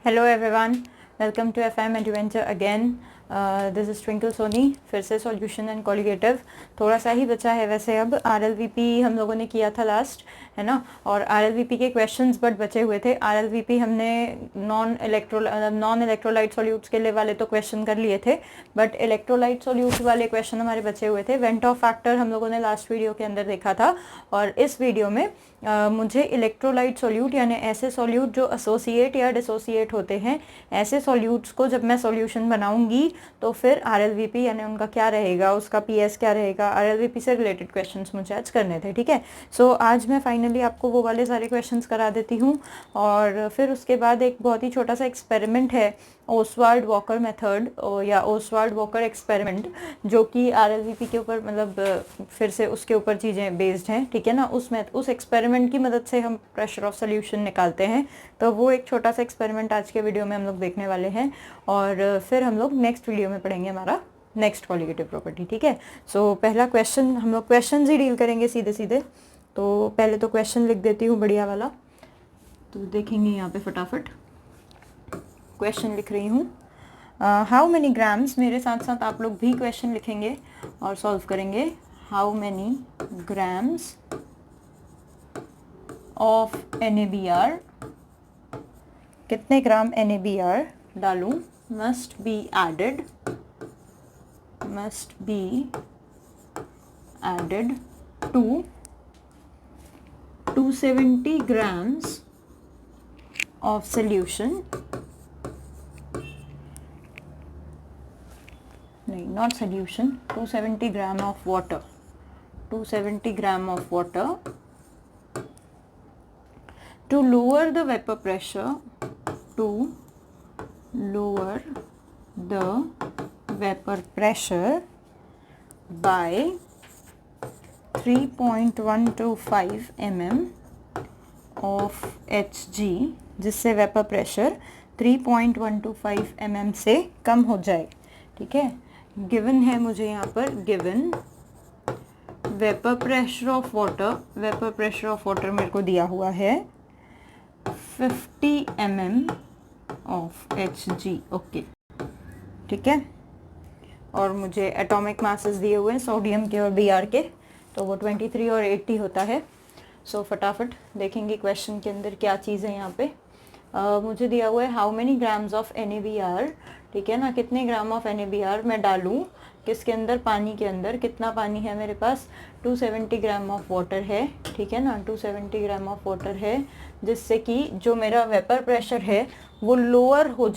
Hello everyone, welcome to FM adventure again. This is Twinkle Soni. फिर से solution and colligative थोड़ा सा ही बचा है। वैसे अब RLVP हम लोगों ने किया था लास्ट, है ना, और RLVP के क्वेश्चंस बट बचे हुए थे। RLVP हमने नॉन इलेक्ट्रोलाइट सॉल्यूट्स के लिए वाले तो क्वेश्चन कर लिए थे, बट इलेक्ट्रोलाइट सॉल्यूट्स वाले क्वेश्चन हमारे बचे हुए थे। वेंट ऑफ फैक्टर हम लोगों ने लास्ट वीडियो के अंदर देखा था, और इस वीडियो में मुझे इलेक्ट्रोलाइट सॉल्यूट यानी ऐसे सॉल्यूट जो एसोसिएट या डिसोसिएट होते हैं, ऐसे सॉल्यूट्स को जब मैं सॉल्यूशन बनाऊंगी तो फिर RLVP यानी उनका क्या रहेगा, उसका PS क्या रहेगा, RLVP से रिलेटेड क्वेश्चंस मुझे आज करने थे। ठीक है, सो आज मैं फाइनली आपको वो वाले सारे क्वेश्चंस करा देती हूँ, और फिर उसके बाद एक बहुत ही छोटा सा एक्सपेरिमेंट है, ओसवाल्ड वॉकर मेथड या ओसवाल्ड वॉकर एक्सपेरिमेंट, जो कि RLVP के ऊपर मतलब फिर से उसके ऊपर चीज़ें बेस्ड हैं। ठीक है ना, उस एक्सपेरिमेंट की मदद से हम प्रेशर ऑफ सोल्यूशन निकालते हैं। तो वो एक छोटा सा एक्सपेरिमेंट आज के वीडियो में हम लोग देखने वाले हैं, और फिर हम लोग नेक्स्ट वीडियो में पढ़ेंगे हमारा नेक्स्ट कॉलिगेटिव प्रॉपर्टी। ठीक है, सो पहला क्वेश्चन हम लोग क्वेश्चन ही डील करेंगे सीधे सीधे। तो पहले तो क्वेश्चन लिख देती हूँ बढ़िया वाला, तो देखेंगे यहाँ पे फटाफट। क्वेश्चन लिख रही हूँ, हाउ मैनी ग्राम्स, मेरे साथ साथ आप लोग भी क्वेश्चन लिखेंगे और सॉल्व करेंगे। How many grams of NaBr, कितने ग्राम NaBr डालूं, must be added to 270 grams of solution, नहीं not solution, 270 gram of water, 270 gram of water to lower the vapor pressure, to lower the vapor pressure by 3.125 mm of Hg, जिससे vapour pressure 3.125 mm से कम हो जाए। ठीक है, given है मुझे यहाँ पर, given vapour pressure of water, vapour pressure of water मेरे को दिया हुआ है 50 mm ऑफ Hg। ओके, ठीक है, और मुझे एटॉमिक मासेस दिए हुए हैं सोडियम के और Br के, तो वो 23 और 80 होता है। सो फटाफट देखेंगे क्वेश्चन के अंदर क्या चीज़ है यहाँ पे। मुझे दिया हुआ है how many grams of NaBr। ठीक है ना, कितने ग्राम ऑफ NaBr मैं डालूँ किसके अंदर, पानी के अंदर। कितना पानी है मेरे पास, 270 ग्राम ऑफ वाटर है। ठीक है ना, 270 ग्राम ऑफ वाटर है, जिससे कि जो मेरा वेपर प्रेशर है वो लोअर हो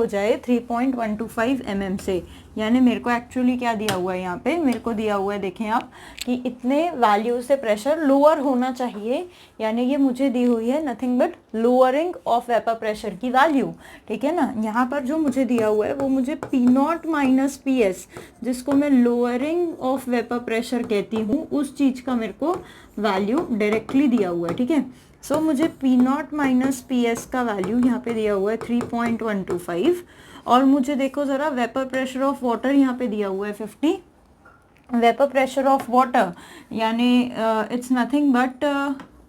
जाए 3.125 mm से। यानी मेरे को एक्चुअली क्या दिया हुआ है यहाँ पे, मेरे को दिया हुआ है, देखें आप, कि इतने वैल्यू से प्रेशर लोअर होना चाहिए। यानी ये मुझे दी हुई है nothing but lowering of vapour pressure की वैल्यू। ठीक है ना, यहाँ पर जो मुझे दिया हुआ है वो मुझे P0 माइनस PS, जिसको मैं लोअरिंग ऑफ वेपर प्रेशर कहती हूँ, उस चीज़ का मेरे को वैल्यू डायरेक्टली दिया हुआ है। ठीक है, सो मुझे P0 माइनस PS का वैल्यू यहाँ पे दिया हुआ है 3.125, और मुझे देखो ज़रा वेपर प्रेशर ऑफ वाटर यहाँ पे दिया हुआ है 50। वेपर प्रेशर ऑफ वाटर यानी इट्स नथिंग बट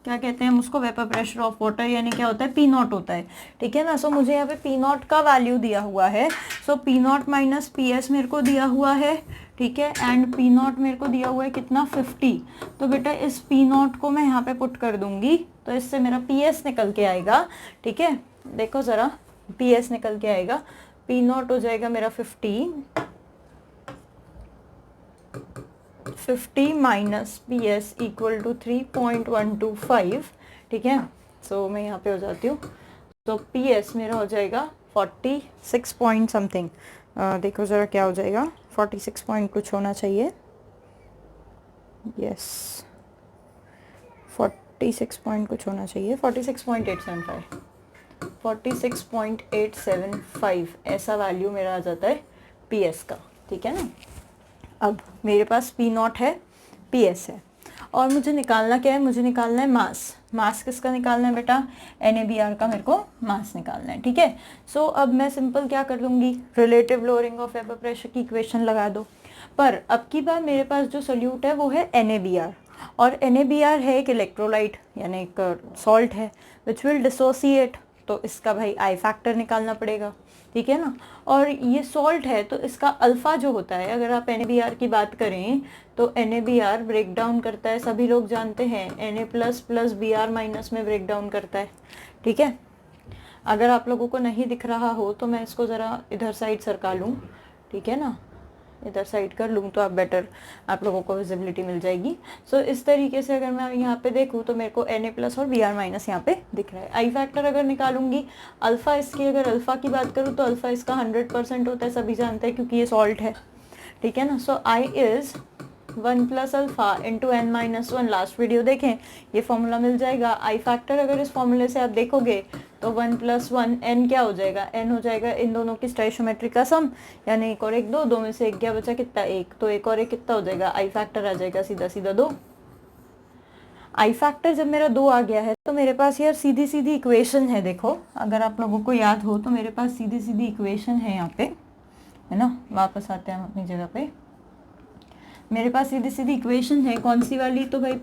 क्या कहते हैं हम उसको, वेपर प्रेशर ऑफ वाटर यानी क्या होता है, P0 होता है। ठीक है ना, सो मुझे यहाँ पे P0 का वैल्यू दिया हुआ है। सो P0 माइनस PS मेरे को दिया हुआ है। ठीक है, एंड P0 मेरे को दिया हुआ है कितना, 50। तो बेटा इस P0 को मैं यहाँ पे पुट कर दूंगी, तो इससे मेरा PS निकल के आएगा। ठीक है, देखो ज़रा, PS निकल के आएगा, P0 हो जाएगा मेरा 50 माइनस PS इक्वल टू 3.125। ठीक है, सो मैं यहाँ पे हो जाती हूँ, तो PS मेरा हो जाएगा 46 पॉइंट समथिंग। देखो ज़रा क्या हो जाएगा, 46 पॉइंट कुछ होना चाहिए, यस 46 पॉइंट कुछ होना चाहिए, 46.875, 46.875 ऐसा वैल्यू मेरा आ जाता है PS का। ठीक है ना, अब मेरे पास P0 है, PS है, और मुझे निकालना क्या है, मुझे निकालना है मास। मास किसका निकालना है बेटा, NaBr का मेरे को मास निकालना है। ठीक है, सो अब मैं सिंपल क्या कर लूँगी, relative lowering of vapour pressure की इक्वेशन लगा दो। पर अब की बार मेरे पास जो सोल्यूट है वो है NaBr, और NaBr है एक इलेक्ट्रोलाइट यानी एक सॉल्ट है विच विल डिसोसिएट। तो इसका भाई आई फैक्टर निकालना पड़ेगा, ठीक है ना। और ये सॉल्ट है तो इसका अल्फ़ा जो होता है, अगर आप NaBr की बात करें तो NaBr ब्रेक डाउन करता है, सभी लोग जानते हैं Na plus plus Br minus में ब्रेक डाउन करता है, ठीक है। अगर आप लोगों को नहीं दिख रहा हो तो मैं इसको ज़रा इधर साइड सरका लूँ, ठीक है ना, इधर साइड कर लूँ तो आप बेटर आप लोगों को विजिबिलिटी मिल जाएगी। सो इस तरीके से अगर मैं यहाँ पे देखूँ तो मेरे को Na प्लस और Br माइनस यहाँ पे दिख रहा है। आई फैक्टर अगर निकालूंगी, अल्फ़ा इसकी, अगर अल्फ़ा की बात करूँ तो अल्फ़ा इसका 100% होता है, सभी जानते हैं क्योंकि ये सॉल्ट है, ठीक है ना। So I is 1 plus alpha into n-1, last video देखें, ये फॉर्मूला मिल जाएगा। आई फैक्टर अगर इस फॉर्मूले से आप देखोगे तो 1 प्लस 1 n क्या हो जाएगा, n हो जाएगा इन दोनों की स्टोइशियोमेट्रिक का सम, यानी एक और एक दो, दो में से एक क्या बचा, कितना, एक, तो एक और एक कितना हो जाएगा, आई फैक्टर आ जाएगा सीधा सीधा 2। आई फैक्टर जब मेरा 2 आ गया है तो मेरे पास यार सीधी सीधी इक्वेशन है, देखो अगर आप लोगों को याद हो तो मेरे पास सीधी सीधी इक्वेशन है यहाँ पे, है ना। वापस आते हैं हम अपनी जगह पे, मेरे पास सीधी सीधी इक्वेशन है, कौन सी वाली, तो भाई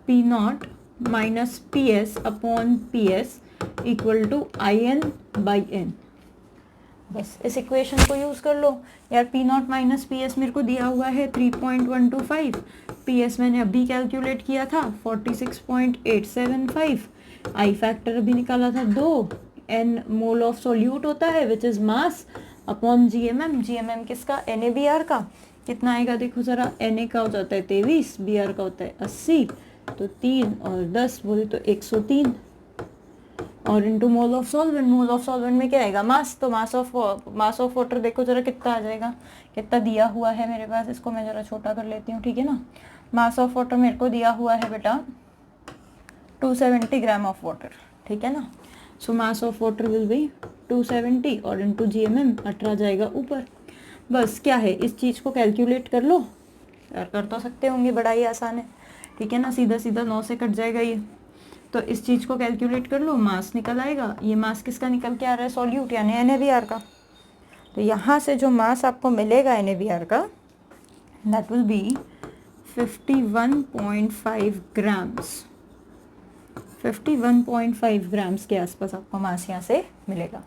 P naught minus P S upon P S equal to IN/N। बस इस इक्वेशन को यूज़ कर लो यार। P naught minus P S मेरे को दिया हुआ है 3.125, पी एस मैंने अभी कैलकुलेट किया था 46.875, आई फैक्टर अभी निकाला था 2, N मोल ऑफ सोल्यूट होता है which is mass upon GMM, GMM किसका, NaBr का, कितना आएगा देखो ज़रा, Na का हो जाता है 23, Br का होता है 80, तो 3 और 10 बोले तो 103, और into mole of solvent, mole of solvent में क्या आएगा, मास, तो मास ऑफ वाटर देखो जरा कितना आ जाएगा, कितना दिया हुआ है मेरे पास, इसको मैं ज़रा छोटा कर लेती हूँ, ठीक है ना। मास ऑफ वाटर मेरे को दिया हुआ है बेटा 270 ग्राम ऑफ वाटर, ठीक है ना। So mass of water will be 270 और इनटू GMM 18 जाएगा ऊपर। बस क्या है, इस चीज़ को कैलकुलेट कर लो यार, कर तो सकते होंगे, बड़ा ही आसान है, ठीक है ना, सीधा सीधा 9 से कट जाएगा ये, तो इस चीज़ को कैलकुलेट कर लो, मास निकल आएगा। ये मास किसका निकल के आ रहा है, सॉल्यूट यानी NaBr का, तो यहाँ से जो मास आपको मिलेगा NaBr का, that will be 51.5 grams, 51.5 grams के आसपास आपको मास यहाँ से मिलेगा।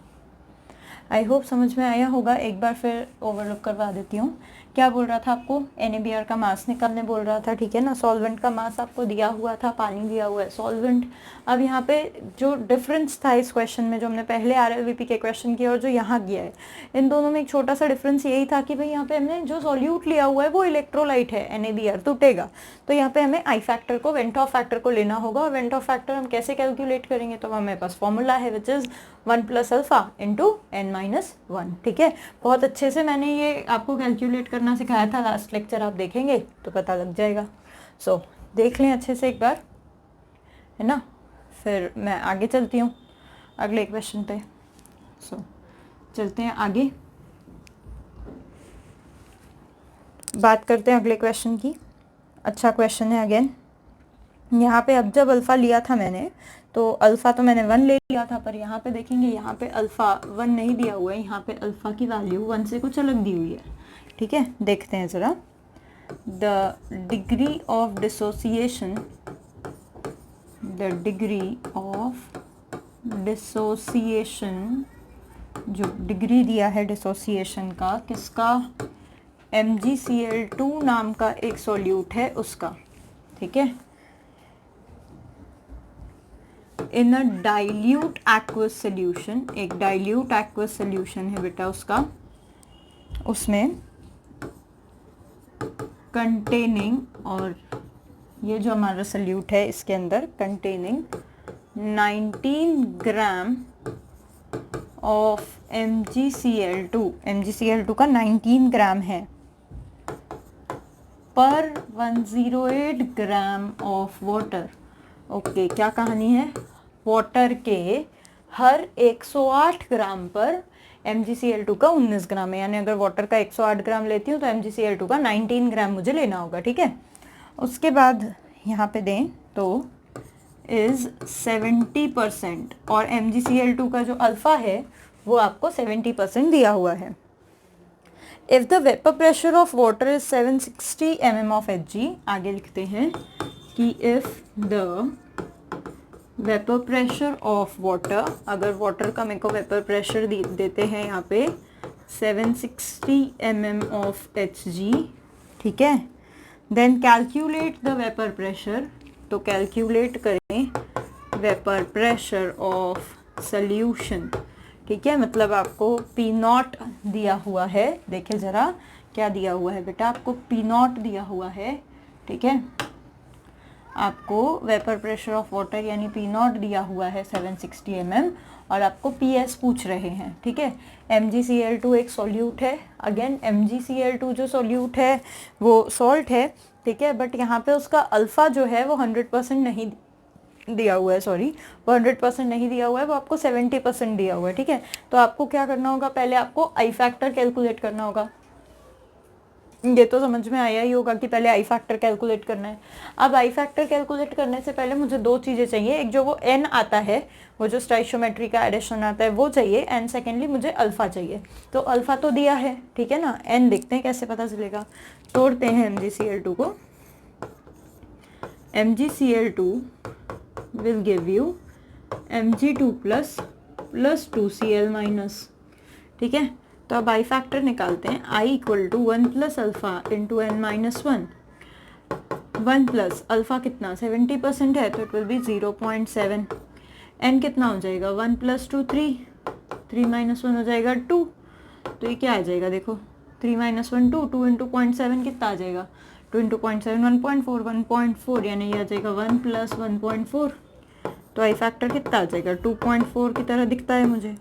आई होप समझ में आया होगा। एक बार फिर ओवरलुक करवा देती हूँ। क्या बोल रहा था आपको, NaBr का मास निकालने बोल रहा था, ठीक है ना। सॉल्वेंट का मास आपको दिया हुआ था, पानी दिया हुआ है, सॉल्वेंट। अब यहाँ पे जो डिफरेंस था इस क्वेश्चन में, जो हमने पहले RLVP के क्वेश्चन किया और जो यहाँ किया है, इन दोनों में एक छोटा सा डिफरेंस यही था कि भाई यहाँ पे हमने जो सॉल्यूट लिया हुआ है वो इलेक्ट्रोलाइट है, NaBr टूटेगा, तो यहाँ पे हमें आई फैक्टर को, वेंट ऑफ फैक्टर को लेना होगा। और वेंट ऑफ फैक्टर हम कैसे कैलकुलेट करेंगे, तो हमारे पास फॉर्मूला है which is 1 plus alpha into n-1, ठीक है। बहुत अच्छे से मैंने ये आपको कैलकुलेट करना सिखाया था, लास्ट लेक्चर आप देखेंगे तो पता लग जाएगा। सो देख लें अच्छे से एक बार, है ना, फिर मैं आगे चलती हूँ अगले क्वेश्चन पे। सो चलते हैं आगे, बात करते हैं अगले क्वेश्चन की। अच्छा क्वेश्चन है अगेन। यहाँ पे अब जब अल्फ़ा लिया था मैंने, तो अल्फ़ा तो मैंने 1 ले लिया था, पर यहाँ पे देखेंगे यहाँ पे अल्फ़ा 1 नहीं दिया हुआ है, यहाँ पे अल्फ़ा की वैल्यू 1 से कुछ अलग दी हुई है, ठीक है। देखते हैं ज़रा, the degree of dissociation, the degree of dissociation, जो डिग्री दिया है डिसोसिएशन का, किसका, MgCl2 नाम का एक सॉल्यूट है उसका, ठीक है। इन अ डाइल्यूट एक्वस सोल्यूशन, एक डाइल्यूट एक्वस सोल्यूशन है बेटा उसका, उसमें कंटेनिंग, और ये जो हमारा सोल्यूट है इसके अंदर containing 19 gram of MgCl2, MgCl2 का 19 ग्राम है पर 108 ग्राम ऑफ वाटर। ओके, क्या कहानी है, वाटर के हर 108 ग्राम पर MgCl2 का 19 ग्राम है, यानी अगर वाटर का 108 ग्राम लेती हूँ तो MgCl2 का 19 ग्राम मुझे लेना होगा, ठीक है। उसके बाद यहाँ पे दें तो इज़ 70%, और MgCl2 का जो अल्फ़ा है वो आपको 70% दिया हुआ है। If the vapour pressure of water is 760 mm of Hg, आगे लिखते हैं कि if the vapour pressure of water, अगर वाटर का मेरे को वेपर प्रेशर देते हैं यहाँ पे 760 mm ऑफ Hg, ठीक है। Then calculate the vapour pressure, तो कैलकुलेट करें वेपर प्रेशर ऑफ सॉल्यूशन, ठीक है। मतलब आपको P0 दिया हुआ है, देखिए ज़रा क्या दिया हुआ है बेटा, आपको P0 दिया हुआ है, ठीक है। आपको वेपर प्रेशर ऑफ वाटर यानी P0 दिया हुआ है 760 mm और आपको PS पूछ रहे हैं, ठीक है। MgCl2 एक सॉल्यूट है, अगेन MgCl2 जो सॉल्यूट है वो सॉल्ट है, ठीक है, बट यहाँ पे उसका अल्फ़ा जो है वो 100% नहीं दिया हुआ है, सॉरी वो 100% नहीं दिया हुआ है, वो आपको 70% दिया हुआ है, ठीक है। तो आपको क्या करना होगा, पहले आपको आई फैक्टर कैलकुलेट करना होगा। ये तो समझ में आया ही होगा कि पहले आई फैक्टर कैलकुलेट करना है। अब आई फैक्टर कैलकुलेट करने से पहले मुझे दो चीज़ें चाहिए, एक जो वो n आता है, वो जो स्टाइशियोमेट्री का एडिशन आता है वो चाहिए, एंड सेकेंडली मुझे अल्फ़ा चाहिए। तो अल्फ़ा तो दिया है, ठीक है ना, n देखते हैं कैसे पता चलेगा। तोड़ते हैं MgCl2 को। MgCl2 will give you Mg2 plus 2Cl minus, ठीक है। तो अब आई फैक्टर निकालते हैं, I equal to 1 plus alpha into n minus 1, 1 plus alpha कितना 70% है तो इट विल बी 0.7, n कितना हो जाएगा 1 प्लस 2 3, 3 माइनस 1 हो जाएगा 2, तो ये क्या आ जाएगा देखो 3 माइनस 1 2, 2 इंटू 0.7 कितना आ जाएगा 2 इंटू 0.7 1.4, 1.4 यानी ये आ जाएगा 1 प्लस 1.4, तो आई फैक्टर कितना आ जाएगा 2.4 की तरह दिखता है मुझे।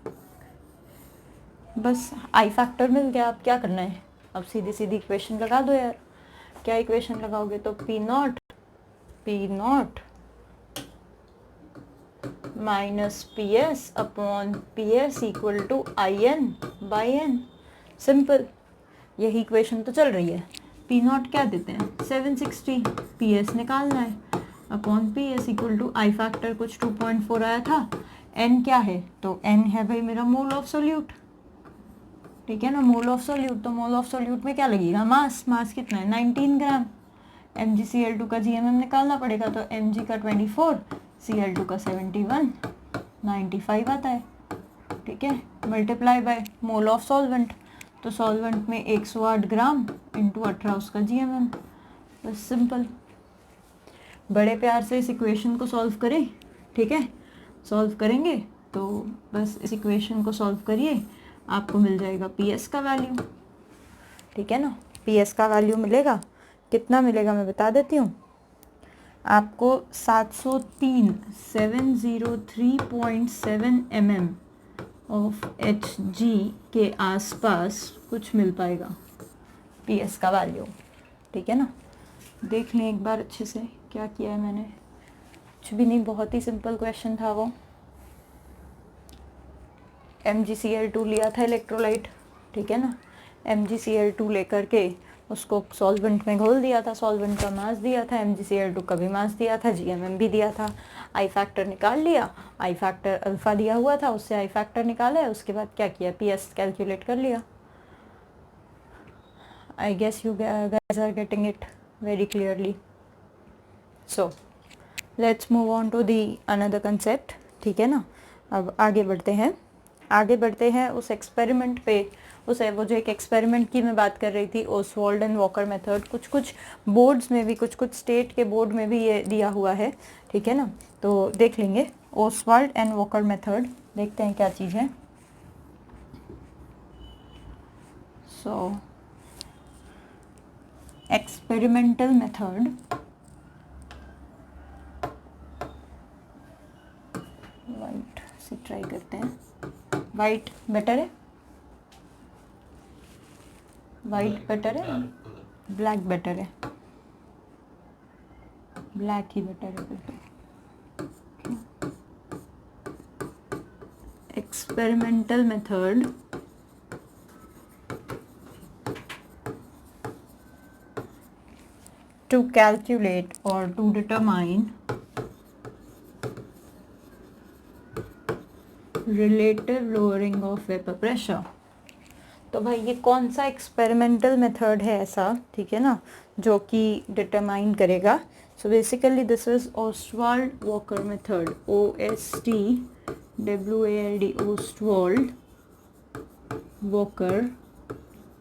बस आई फैक्टर मिल गया, अब क्या करना है, अब सीधी सीधी इक्वेशन लगा दो यार। क्या इक्वेशन लगाओगे, तो P0 minus PS upon PS equal to IN/N, simple. यही इक्वेशन तो चल रही है। P0 क्या देते हैं 760, PS निकालना है, upon PS equal to I factor कुछ 2.4 आया था, N क्या है, तो N है भाई मेरा मोल ऑफ सोल्यूट, ठीक है ना, मोल ऑफ सोल्यूट। तो मोल ऑफ सोल्यूट में क्या लगेगा, मास कितना है 19 ग्राम। MgCl2 का GMM निकालना पड़ेगा, तो Mg का 24, Cl2 का 71, 95 आता है, ठीक है। Multiply by mole of solvent, तो सॉल्वेंट में 108 ग्राम इंटू 18 उसका GMM, बस सिंपल। बड़े प्यार से इस इक्वेशन को सॉल्व करें, ठीक है, सॉल्व करेंगे तो बस इस इक्वेशन को सॉल्व करिए, आपको मिल जाएगा PS का वैल्यू, ठीक है ना। PS का वैल्यू मिलेगा, कितना मिलेगा मैं बता देती हूँ आपको, 703.7 mm ऑफ Hg के आसपास कुछ मिल पाएगा PS का वैल्यू, ठीक है ना। देख लें एक बार अच्छे से क्या किया है मैंने, कुछ भी नहीं, बहुत ही सिंपल क्वेश्चन था वो। MgCl2 लिया था इलेक्ट्रोलाइट, ठीक है ना, MgCl2 लेकर के उसको सॉल्वेंट में घोल दिया था, सॉल्वेंट का मास दिया था, MgCl2 का भी मास दिया था, GMM भी दिया था, आई फैक्टर निकाल लिया, आई फैक्टर अल्फ़ा दिया हुआ था उससे आई फैक्टर निकाला है, उसके बाद क्या किया PS कैलकुलेट कर लिया। I guess you guys are getting it very clearly. So let's move on to the another concept, ठीक है ना। अब आगे बढ़ते हैं उस एक्सपेरिमेंट पे, उस वो जो एक एक्सपेरिमेंट की मैं बात कर रही थी, ओसवाल्ड एंड वॉकर मेथड। कुछ बोर्ड्स में भी, कुछ स्टेट के बोर्ड में भी ये दिया हुआ है, ठीक है ना। तो देख लेंगे ओसवाल्ड एंड वॉकर मेथड, देखते हैं क्या चीज़ है। सो एक्सपेरिमेंटल मेथड, वाइट से ट्राई करते हैं, वाइट बेटर है, वाइट बेटर है, ब्लैक बेटर है, ब्लैक ही बेटर है फिर। एक्सपेरिमेंटल मेथड टू कैलकुलेट और to determine relative lowering of vapour pressure. तो भाई ये कौन सा एक्सपेरिमेंटल मेथड है ऐसा, ठीक है ना, जो कि डिटरमाइन करेगा. So basically this is Oswald walker method, OSTWALD, Oswald walker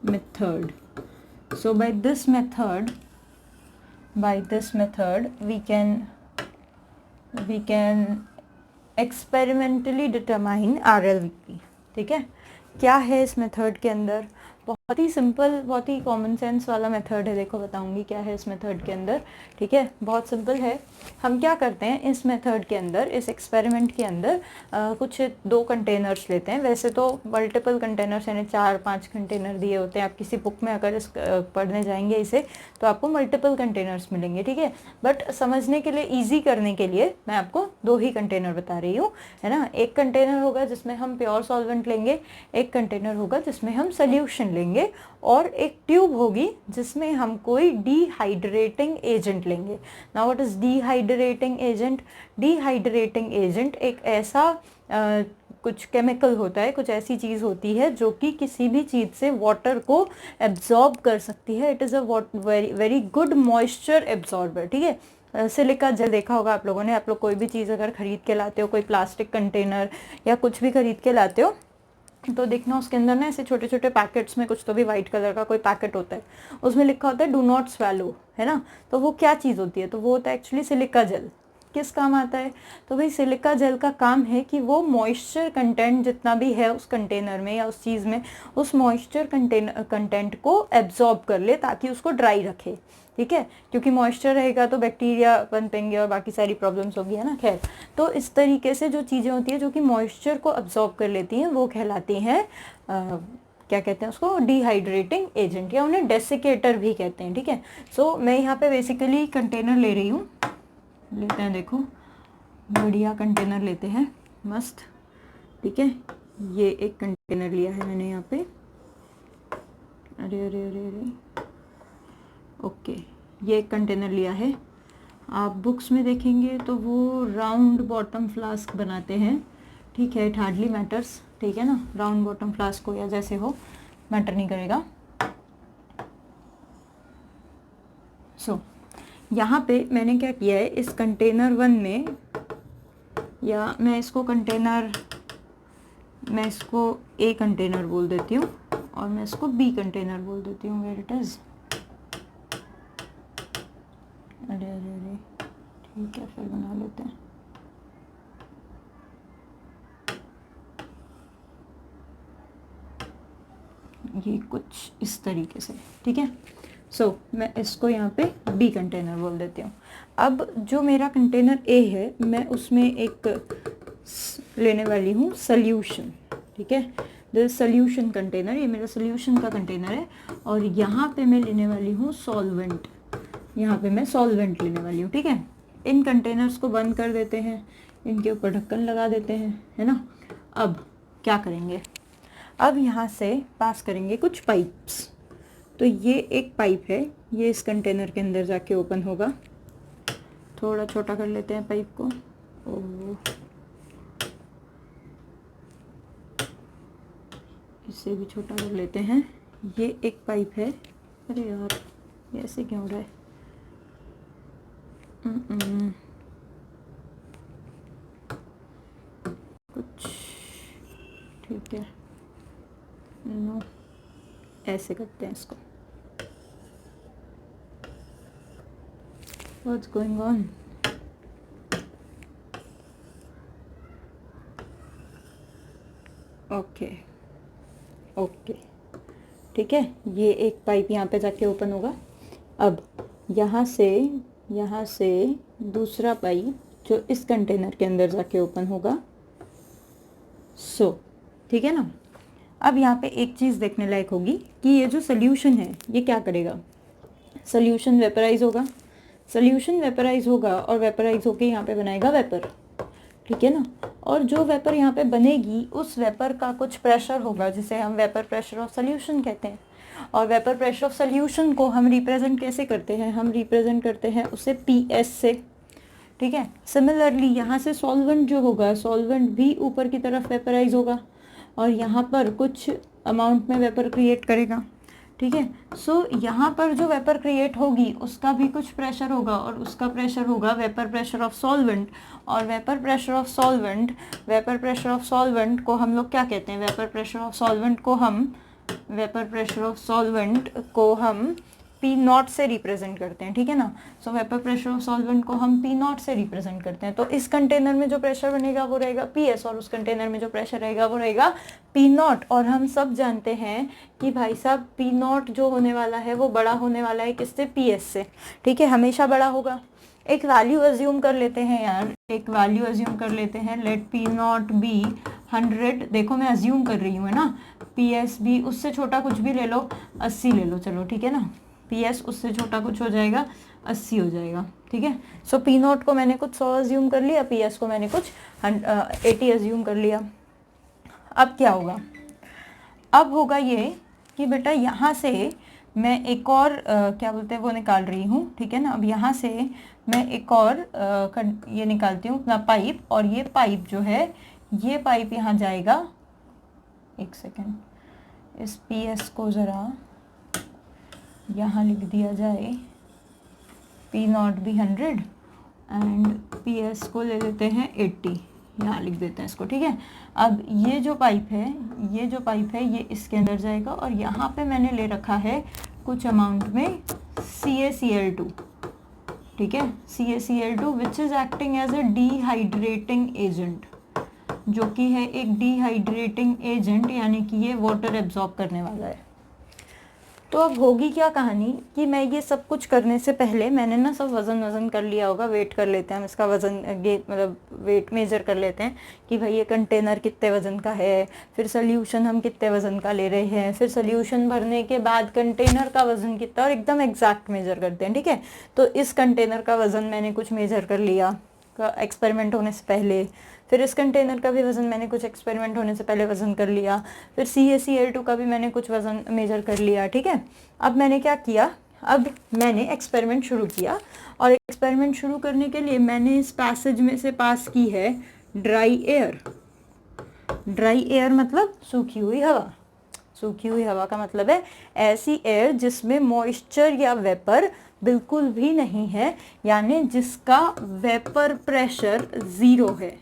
method. So by this method we can experimentally determine RLVP. ठीक है, क्या है इस मेथड के अंदर? बहुत ही सिंपल, बहुत ही कॉमन सेंस वाला मेथड है. देखो बताऊंगी क्या है इस मेथड के अंदर. ठीक है, बहुत सिंपल है. हम क्या करते हैं इस मेथड के अंदर, इस एक्सपेरिमेंट के अंदर कुछ 2 कंटेनर्स लेते हैं. वैसे तो मल्टीपल कंटेनर्स यानी 4-5 कंटेनर दिए होते हैं. आप किसी बुक में अगर इस पढ़ने जाएंगे इसे तो आपको मल्टीपल कंटेनर्स मिलेंगे. ठीक है, बट समझने के लिए, ईजी करने के लिए मैं आपको 2 ही कंटेनर बता रही हूँ, है ना. एक कंटेनर होगा जिसमें हम प्योर सॉल्वेंट लेंगे, एक कंटेनर होगा जिसमें हम सोल्यूशन लेंगे, और एक ट्यूब होगी जिसमें हम कोई डिहाइड्रेटिंग एजेंट लेंगे. Now what is dehydrating agent? Dehydrating agent एक ऐसा कुछ केमिकल होता है, कुछ ऐसी चीज़ होती है जो कि किसी भी चीज़ से वाटर को एब्जॉर्ब कर सकती है. It is a very good moisture absorber. ठीक है, सिलिका जेल देखा होगा आप लोगों ने. आप लोग कोई भी चीज़ अगर खरीद के लाते हो, कोई प्लास्टिक कंटेनर या कुछ भी खरीद के लाते हो, तो देखना उसके अंदर ना ऐसे छोटे छोटे पैकेट्स में, कुछ तो भी वाइट कलर का कोई पैकेट होता है, उसमें लिखा होता है डू नॉट स्वेलो, है ना. तो वो क्या चीज़ होती है? तो वो होता है एक्चुअली सिलिका जेल. किस काम आता है? तो भाई सिलिका जेल का काम है कि वो मॉइस्चर कंटेंट जितना भी है उस कंटेनर में या उस चीज़ में, उस मॉइस्चर कंटेंट को एब्जॉर्ब कर ले ताकि उसको ड्राई रखे. ठीक है, क्योंकि मॉइस्चर रहेगा तो बैक्टीरिया पनपेंगे और बाकी सारी प्रॉब्लम्स होगी, है ना. खैर, तो इस तरीके से जो चीज़ें होती है जो कि मॉइस्चर को एब्जॉर्ब कर लेती हैं वो कहलाती हैं क्या कहते हैं उसको? डिहाइड्रेटिंग एजेंट, या उन्हें डेसिकेटर भी कहते हैं. ठीक है, सो मैं यहाँ पे बेसिकली कंटेनर ले रही हूँ. लेते हैं, देखो बढ़िया कंटेनर लेते हैं, मस्त. ठीक है, ये एक कंटेनर लिया है मैंने यहाँ पे. अरे अरे अरे अरे, ओके, ये एक कंटेनर लिया है. आप बुक्स में देखेंगे तो वो राउंड बॉटम फ्लास्क बनाते हैं. ठीक है, इट हार्डली मैटर्स. ठीक है ना, राउंड बॉटम फ्लास्क हो या जैसे हो, मैटर नहीं करेगा. सो यहाँ पे मैंने क्या किया है, इस कंटेनर 1 में, या मैं इसको A कंटेनर बोल देती हूँ और मैं इसको B कंटेनर बोल देती हूँ. वेयर इट इज़, अरे अरे अरे, ठीक है, फिर बना लेते हैं. ये कुछ इस तरीके से. ठीक है, सो मैं इसको यहाँ पे B कंटेनर बोल देती हूँ. अब जो मेरा कंटेनर A है, मैं उसमें एक लेने वाली हूँ सोल्यूशन. ठीक है, दिस सोल्यूशन कंटेनर, ये मेरा सोल्यूशन का कंटेनर है. और यहाँ पे मैं लेने वाली हूँ सॉल्वेंट. यहाँ पे मैं सॉल्वेंट लेने वाली हूँ. ठीक है, इन कंटेनर्स को बंद कर देते हैं, इनके ऊपर ढक्कन लगा देते हैं, है ना. अब क्या करेंगे? अब यहाँ से पास करेंगे कुछ पाइप्स. तो ये एक पाइप है, ये इस कंटेनर के अंदर जाके ओपन होगा. थोड़ा छोटा कर लेते हैं पाइप को. इसे भी छोटा कर लेते हैं. ये एक पाइप है. अरे यार, ये ऐसे क्यों हो रहा है? कुछ ठीक है, नो, ऐसे करते हैं इसको. What's going on? Okay okay, ठीक है, ये एक पाइप यहाँ पे जाके ओपन होगा. अब यहाँ से दूसरा पाइप जो इस कंटेनर के अंदर जाके ओपन होगा. ठीक है ना. अब यहाँ पे एक चीज़ देखने लायक होगी कि ये जो सोल्यूशन है ये क्या करेगा. सोल्यूशन वेपराइज होगा और वेपराइज होके यहाँ पे बनाएगा वेपर. ठीक है ना. और जो वेपर यहाँ पे बनेगी, उस वेपर का कुछ प्रेशर होगा जिसे हम वेपर प्रेशर ऑफ सोल्यूशन कहते हैं. और वेपर प्रेशर ऑफ सोल्यूशन को हम रिप्रेजेंट कैसे करते हैं? हम रिप्रेजेंट करते हैं उसे PS से. ठीक है. सिमिलरली यहाँ से सॉल्वेंट जो होगा, सॉल्वेंट भी ऊपर की तरफ वेपराइज होगा और यहाँ पर कुछ अमाउंट में वेपर क्रिएट करेगा. ठीक है। सो यहाँ पर जो वेपर क्रिएट होगी उसका भी कुछ प्रेशर होगा और उसका प्रेशर होगा वेपर प्रेशर ऑफ सॉल्वेंट। और वेपर प्रेशर ऑफ सॉल्वेंट को हम लोग क्या कहते हैं? वेपर प्रेशर ऑफ सॉल्वेंट को हम पी नॉट से रिप्रेजेंट करते हैं, ठीक है ना। सो वेपर प्रेशर ऑफ सॉल्वेंट को हम पी नॉट से रिप्रेजेंट करते हैं। तो इस कंटेनर में जो प्रेशर बनेगा वो रहेगा पी एस और उस कंटेनर में जो प्रेशर रहेगा वो रहेगा पी नॉट। और हम सब जानते हैं कि भाई साहब पी नॉट जो होने वाला है वो बड़ा होने वाला है किससे? पी एस से, ठीक है, हमेशा बड़ा होगा। एक वैल्यू अज्यूम कर लेते हैं यार, लेट पी नॉट बी 100। देखो मैं अज्यूम कर रही हूँ, है ना। पी एस भी उससे छोटा कुछ भी ले लो, 80 ले लो, चलो ठीक है ना। पी एस उससे छोटा कुछ हो जाएगा, 80 हो जाएगा, ठीक है। सो पी नॉट को मैंने कुछ 100 अज्यूम कर लिया, पी एस को मैंने कुछ 80 अज्यूम कर लिया। अब क्या होगा? अब होगा ये कि बेटा यहाँ से मैं एक और क्या बोलते हैं वो निकाल रही हूँ, ठीक है ना। अब यहाँ से मैं एक और ये निकालती हूँ अपना पाइप, और ये पाइप जो है ये पाइप यहाँ जाएगा। एक सेकेंड, इस पी एस को ज़रा यहाँ लिख दिया जाए, पी नॉट भी 100 एंड पी एस को ले लेते हैं 80, यहाँ लिख देते हैं इसको, ठीक है। अब ये जो पाइप है ये इसके अंदर जाएगा और यहाँ पे मैंने ले रखा है कुछ अमाउंट में CaCl2, ठीक है। CaCl2 which is acting as a dehydrating agent, जो कि है एक डिहाइड्रेटिंग एजेंट, यानी कि ये वाटर एब्जॉर्ब करने वाला है। तो अब होगी क्या कहानी कि मैं ये सब कुछ करने से पहले मैंने ना सब वज़न कर लिया होगा। वेट कर लेते हैं हम इसका वज़न, मतलब वेट मेजर कर लेते हैं कि भाई ये कंटेनर कितने वज़न का है, फिर सोल्यूशन हम कितने वज़न का ले रहे हैं, फिर सोल्यूशन भरने के बाद कंटेनर का वज़न कितना, और एकदम एग्जैक्ट मेजर करते हैं, ठीक है। तो इस कंटेनर का वज़न मैंने कुछ मेजर कर लिया एक्सपेरिमेंट होने से पहले, फिर इस कंटेनर का भी वज़न मैंने कुछ एक्सपेरिमेंट होने से पहले वज़न कर लिया, फिर CaCl2 का भी मैंने कुछ वज़न मेजर कर लिया, ठीक है। अब मैंने क्या किया? अब मैंने एक्सपेरिमेंट शुरू किया, और एक्सपेरिमेंट शुरू करने के लिए मैंने इस पैसेज में से पास की है ड्राई एयर मतलब सूखी हुई हवा का मतलब है ऐसी एयर जिसमें मॉइस्चर या वेपर बिल्कुल भी नहीं है, यानी जिसका वेपर प्रेशर 0 है,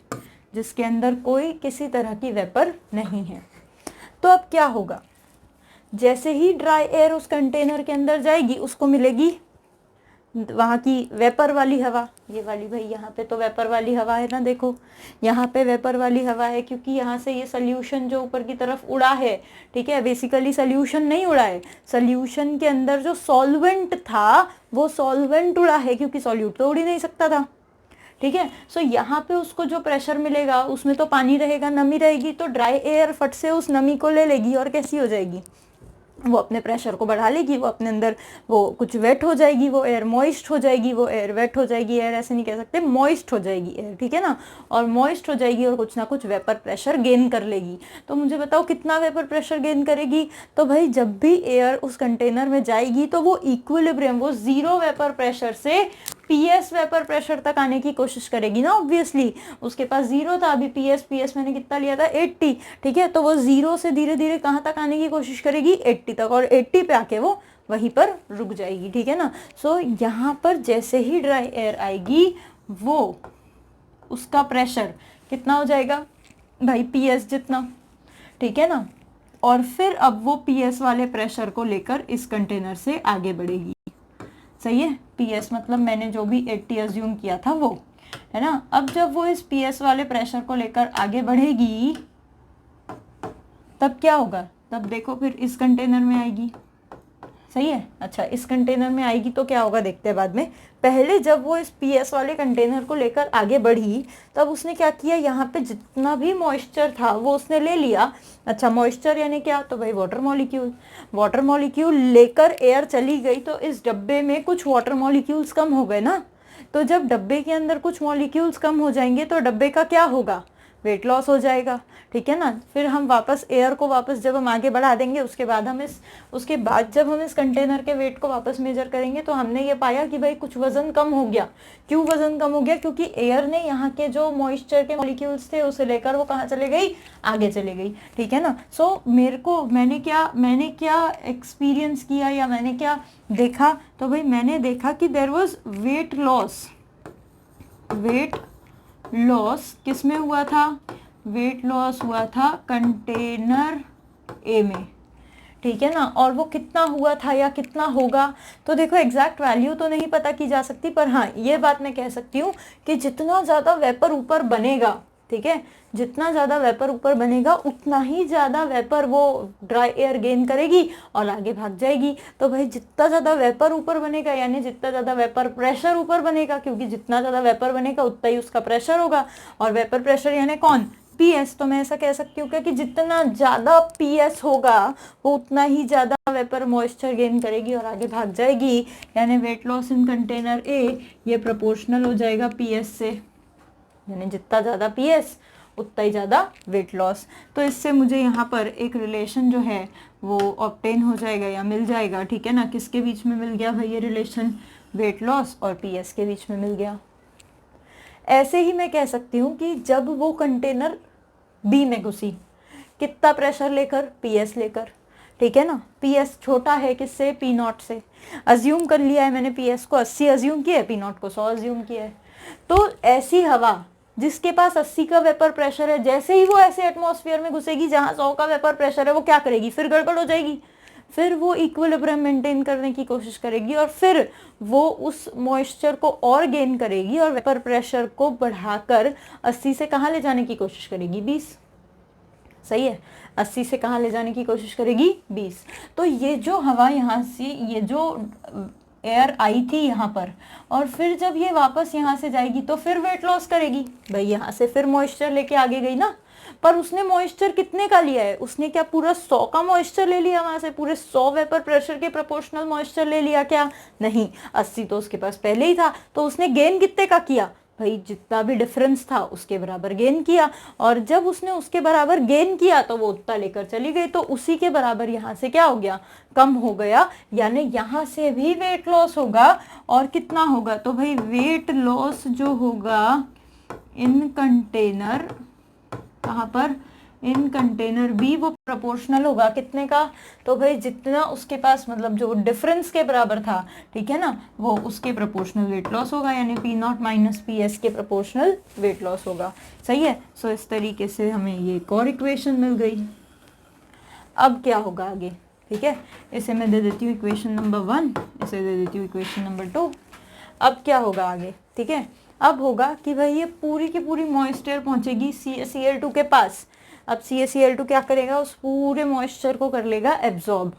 जिसके अंदर कोई किसी तरह की वेपर नहीं है। तो अब क्या होगा? जैसे ही ड्राई एयर उस कंटेनर के अंदर जाएगी उसको मिलेगी वहाँ की वेपर वाली हवा, ये वाली, भाई यहाँ पे तो वेपर वाली हवा है ना, देखो यहाँ पे वेपर वाली हवा है, क्योंकि यहाँ से ये सोल्यूशन जो ऊपर की तरफ उड़ा है, ठीक है। बेसिकली सोल्यूशन नहीं उड़ा है, सोल्यूशन के अंदर जो सॉल्वेंट था वो सॉल्वेंट उड़ा है, क्योंकि सॉल्यूट तो उड़ ही नहीं सकता था, ठीक है। सो यहाँ पे उसको जो प्रेशर मिलेगा उसमें तो पानी रहेगा, नमी रहेगी, तो ड्राई एयर फट से उस नमी को ले लेगी और कैसी हो जाएगी, वो अपने प्रेशर को बढ़ा लेगी, वो अपने अंदर वो कुछ वेट हो जाएगी, वो एयर मॉइस्ट हो जाएगी, वो एयर वेट हो जाएगी, एयर ऐसे नहीं कह सकते, मॉइस्ट हो जाएगी एयर, ठीक है ना। और मॉइस्ट हो जाएगी और कुछ ना कुछ वेपर प्रेशर गेन कर लेगी। तो मुझे बताओ कितना वेपर प्रेशर गेन करेगी? तो भाई जब भी एयर उस कंटेनर में जाएगी तो वो इक्विलिब्रियम, वो 0 वेपर प्रेशर से पीएस वेपर प्रेशर तक आने की कोशिश करेगी ना। ऑब्वियसली उसके पास 0 था, अभी पीएस मैंने कितना लिया था? 80, ठीक है। तो वो 0 से धीरे धीरे कहाँ तक आने की कोशिश करेगी? 80 तक, और 80 पे आके वो वहीं पर रुक जाएगी, ठीक है ना। सो यहाँ पर जैसे ही ड्राई एयर आएगी वो उसका प्रेशर कितना हो जाएगा भाई? पीएस जितना, ठीक है ना। और फिर अब वो पीएस वाले प्रेशर को लेकर इस कंटेनर से आगे बढ़ेगी, सही है। पीएस मतलब मैंने जो भी 80 अज्यूम किया था वो, है ना। अब जब वो इस पीएस वाले प्रेशर को लेकर आगे बढ़ेगी तब क्या होगा? तब देखो फिर इस कंटेनर में आएगी, सही है। अच्छा, इस कंटेनर में आएगी तो क्या होगा देखते हैं बाद में। पहले जब वो इस पीएस वाले कंटेनर को लेकर आगे बढ़ी तब उसने क्या किया, यहाँ पे जितना भी मॉइस्चर था वो उसने ले लिया। अच्छा, मॉइस्चर यानी क्या? तो भाई वाटर मॉलिक्यूल लेकर एयर चली गई तो इस डब्बे में कुछ वाटर मॉलिक्यूल्स कम हो गए ना। तो जब डब्बे के अंदर कुछ मॉलिक्यूल्स कम हो जाएंगे तो डब्बे का क्या होगा वेट लॉस हो जाएगा, ठीक है ना। फिर हम वापस एयर को वापस जब हम आगे बढ़ा देंगे उसके बाद जब हम इस कंटेनर के वेट को वापस मेजर करेंगे तो हमने ये पाया कि भाई कुछ वजन कम हो गया। क्यों वजन कम हो गया? क्योंकि एयर ने यहाँ के जो मॉइस्चर के मॉलिक्यूल्स थे उसे लेकर वो कहाँ चले गई? आगे चले गई, ठीक है ना। सो मैंने क्या एक्सपीरियंस किया या मैंने क्या देखा? तो भाई मैंने देखा कि देयर वाज वेट लॉस किस में हुआ था? वेट लॉस हुआ था कंटेनर ए में, ठीक है ना। और वो कितना हुआ था या कितना होगा, तो देखो एग्जैक्ट वैल्यू तो नहीं पता की जा सकती, पर हाँ ये बात मैं कह सकती हूँ कि जितना ज़्यादा वेपर ऊपर बनेगा, ठीक है, जितना ज़्यादा वेपर ऊपर बनेगा उतना ही ज़्यादा वेपर वो ड्राई एयर गेन करेगी और आगे भाग जाएगी। तो भाई जितना ज़्यादा वेपर ऊपर बनेगा यानी जितना ज़्यादा वेपर प्रेशर ऊपर बनेगा, क्योंकि जितना ज़्यादा वेपर बनेगा उतना ही उसका प्रेशर होगा, और वेपर प्रेशर यानी कौन? पीएस। तो मैं ऐसा कह सकती हूँ कि जितना ज़्यादा पीएस होगा वो उतना ही ज़्यादा वेपर मॉइस्चर गेन करेगी और आगे भाग जाएगी, यानी weight loss in container A ये प्रोपोर्शनल हो जाएगा पीएस से, यानी जितना ज़्यादा पीएस उतना ही ज़्यादा वेट लॉस। तो इससे मुझे यहाँ पर एक रिलेशन जो है वो ऑब्टेन हो जाएगा या मिल जाएगा, ठीक है ना। किसके बीच में मिल गया भाई ये रिलेशन? वेट लॉस और पीएस के बीच में मिल गया। ऐसे ही मैं कह सकती हूँ कि जब वो कंटेनर बी में घुसी, कितना प्रेशर लेकर? पीएस लेकर, ठीक है ना। पीएस छोटा है किससे? पी नॉट से। अज्यूम कर लिया है मैंने पीएस को 80 अज्यूम किया है, पी नॉट को 100 अज्यूम किया है। तो ऐसी हवा जिसके पास 80 का वेपर प्रेशर है, जैसे ही वो ऐसे एटमॉस्फेयर में घुसेगी जहां 100 का वेपर प्रेशर है, वो क्या करेगी? फिर गड़बड़ हो जाएगी, फिर वो इक्विलिब्रियम मेंटेन करने की कोशिश करेगी और फिर वो उस मॉइस्चर को और गेन करेगी और वेपर प्रेशर को बढ़ाकर 80 से कहाँ ले जाने की कोशिश करेगी? 20। सही है, 80 से कहाँ ले जाने की कोशिश करेगी? 20। तो ये जो हवा यहाँ से, ये जो एयर आई थी यहाँ पर, और फिर जब ये वापस यहाँ से जाएगी तो फिर वेट लॉस करेगी। भाई यहाँ से फिर मॉइस्चर लेके आगे गई ना, पर उसने मॉइस्चर कितने का लिया है? उसने क्या पूरा 100 का मॉइस्चर ले लिया? वहां से पूरे 100 वेपर प्रेशर के प्रोपोर्शनल मॉइस्चर ले लिया क्या? नहीं, 80 तो उसके पास पहले ही था। तो उसने गेन कितने का किया? भाई जितना भी डिफरेंस था उसके बराबर गेन किया, और जब उसने उसके बराबर गेन किया तो वो उतना लेकर चली गई, तो उसी के बराबर यहाँ से क्या हो गया? कम हो गया, यानी यहाँ से भी वेट लॉस होगा। और कितना होगा? तो भाई वेट लॉस जो होगा इन कंटेनर, कहाँ पर? इन कंटेनर बी, वो प्रोपोर्शनल होगा कितने का? तो भाई जितना उसके पास, मतलब जो डिफरेंस के बराबर था, ठीक है ना, वो उसके प्रोपोर्शनल वेट लॉस होगा, यानी P not minus P S के प्रोपोर्शनल वेट लॉस होगा। सही है। सो इस तरीके से हमें ये एक और इक्वेशन मिल गई। अब क्या होगा आगे? ठीक है, इसे मैं दे देती हूँ इक्वेशन नंबर 1, इसे दे देती हूँ इक्वेशन नंबर 2। अब क्या होगा आगे? ठीक है, अब होगा कि भाई ये पूरी की पूरी मॉइस्चर पहुंचेगी CaCl2 के पास। अब CaCl2 क्या करेगा? उस पूरे मॉइस्चर को कर लेगा एब्जॉर्ब।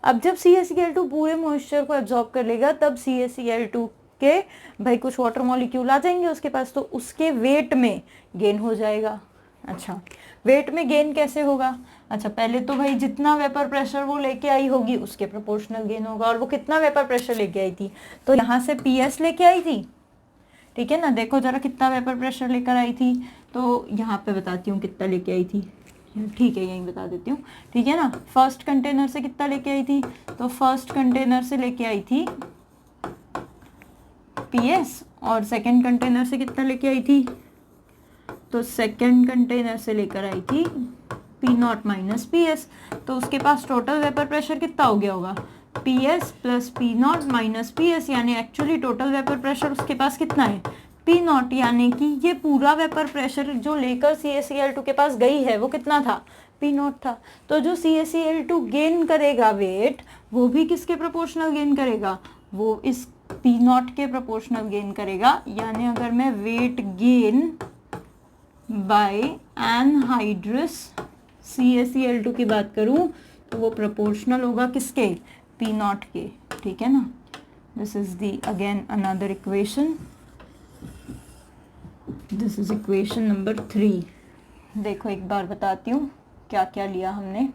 अब जब CaCl2 पूरे मॉइस्चर को एब्जॉर्ब कर लेगा तब CaCl2 के भाई कुछ वाटर मॉलिक्यूल आ जाएंगे उसके पास, तो उसके वेट में गेन हो जाएगा। अच्छा, वेट में गेन कैसे होगा? अच्छा, पहले तो भाई जितना वेपर प्रेशर वो लेके आई होगी उसके प्रोपोर्शनल गेन होगा, और वो कितना वेपर प्रेशर लेके आई थी? तो यहाँ से PS लेके आई थी, ठीक है ना। देखो जरा कितना वेपर प्रेशर लेकर आई थी, तो यहाँ पे बताती हूँ कितना लेके आई थी। ठीक है, यहीं बता देती हूँ, ठीक है ना। फर्स्ट कंटेनर से कितना लेके आई थी? तो फर्स्ट कंटेनर से लेके आई थी PS, और सेकंड कंटेनर से कितना लेके आई थी? तो सेकंड कंटेनर से लेकर आई थी P0 माइनस PS। तो उसके पास टोटल वेपर प्रेशर कितना हो गया होगा? PS plus P0 minus PS, यानी एक्चुअली टोटल वेपर प्रेशर उसके पास कितना है? P0, यानी कि ये पूरा वेपर प्रेशर जो लेकर CaCl2 के पास गई है वो कितना था? P0 था। तो जो CaCl2 गेन करेगा वेट, वो भी किसके प्रोपोर्शनल गेन करेगा? वो इस P0 के प्रोपोर्शनल गेन करेगा। यानी अगर मैं weight gain by anhydrous CaCl2 की बात करूं तो वो प्रोपोर्शनल होगा किसके? P0 के, ठीक है ना। This is the again another equation, this is equation number 3। देखो एक बार बताती हूँ क्या क्या लिया हमने,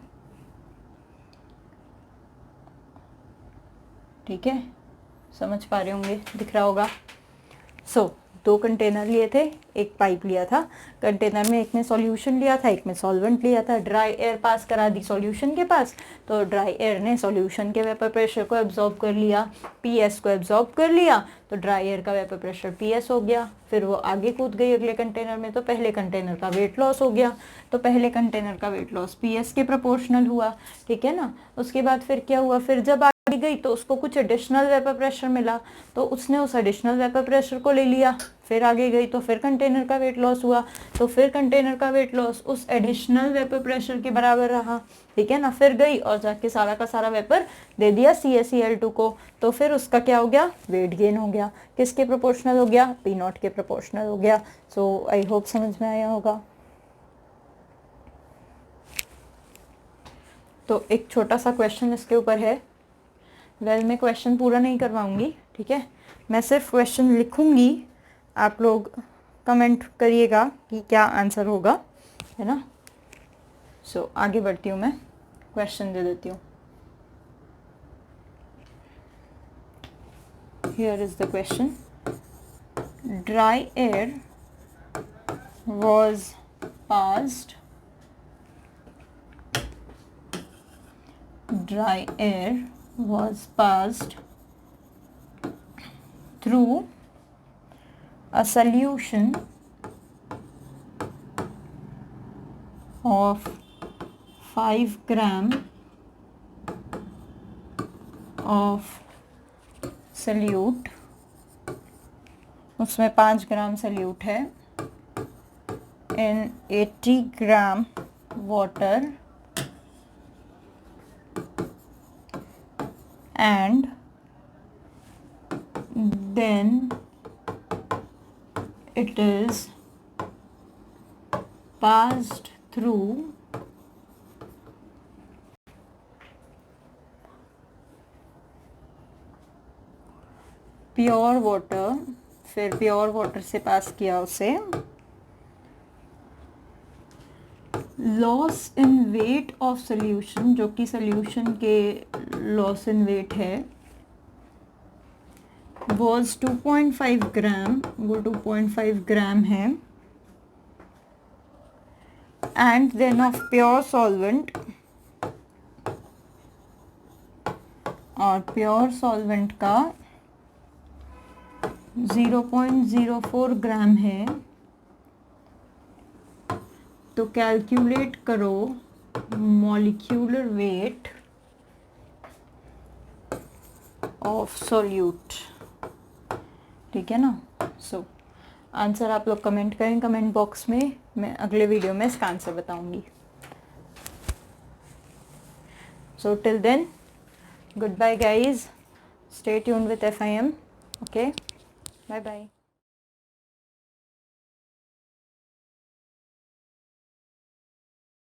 ठीक है, समझ पा रहे होंगे, दिख रहा होगा। सो दो कंटेनर लिए थे, एक पाइप लिया था। कंटेनर में एक में सॉल्यूशन लिया था, एक में सॉल्वेंट लिया था। ड्राई एयर पास करा दी सॉल्यूशन के पास, तो ड्राई एयर ने सॉल्यूशन के वेपर प्रेशर को एब्जॉर्ब कर लिया, पीएस को एब्जॉर्ब कर लिया, तो ड्राई एयर का वेपर प्रेशर पीएस हो गया। फिर वो आगे कूद गई अगले कंटेनर में, तो पहले कंटेनर का वेट लॉस हो गया, तो पहले कंटेनर का वेट लॉस पीएस के प्रोपोर्शनल हुआ, ठीक है ना। उसके बाद फिर क्या हुआ, फिर जब आगे गई तो उसको कुछ एडिशनल वेपर प्रेशर मिला, तो उसने उस एडिशनल वेपर प्रेशर को ले लिया। फिर आगे गई तो फिर कंटेनर का वेट लॉस हुआ, तो फिर कंटेनर का वेट लॉस उस एडिशनल वेपर प्रेशर के बराबर रहा, ठीक है ना। फिर गई और जाके सारा का सारा वेपर दे दिया CaCl2 को, तो फिर उसका क्या हो गया, वेट गेन हो गया। किसके प्रोपोर्शनल हो गया, P0 के प्रोपोर्शनल हो गया। सो आई होप समझ में आया होगा। तो एक छोटा सा क्वेश्चन इसके ऊपर है। मैं क्वेश्चन पूरा नहीं करवाऊंगी, ठीक है, मैं सिर्फ क्वेश्चन लिखूंगी, आप लोग कमेंट करिएगा कि क्या आंसर होगा, है ना। सो आगे बढ़ती हूँ, मैं क्वेश्चन दे देती हूँ। Here is the question. Dry air was passed through a solution of 5 gram of solute, उसमें 5 ग्राम सल्यूट है, in 80 gram water and then it is passed through pure water, फिर प्योर वाटर से पास किया उसे, loss in weight of solution, जो कि solution के loss in weight है, वॉज 2.5 ग्राम, वो 2.5 ग्राम है, and then of pure solvent, और प्योर सॉल्वेंट का 0.04 ग्राम है। तो कैलकुलेट करो मॉलिक्यूलर वेट ऑफ सॉल्यूट, ठीक है ना। सो आंसर आप लोग कमेंट करें कमेंट बॉक्स में, मैं अगले वीडियो में इसका आंसर बताऊंगी। So till then, goodbye guys, stay tuned with FIM, okay, bye bye.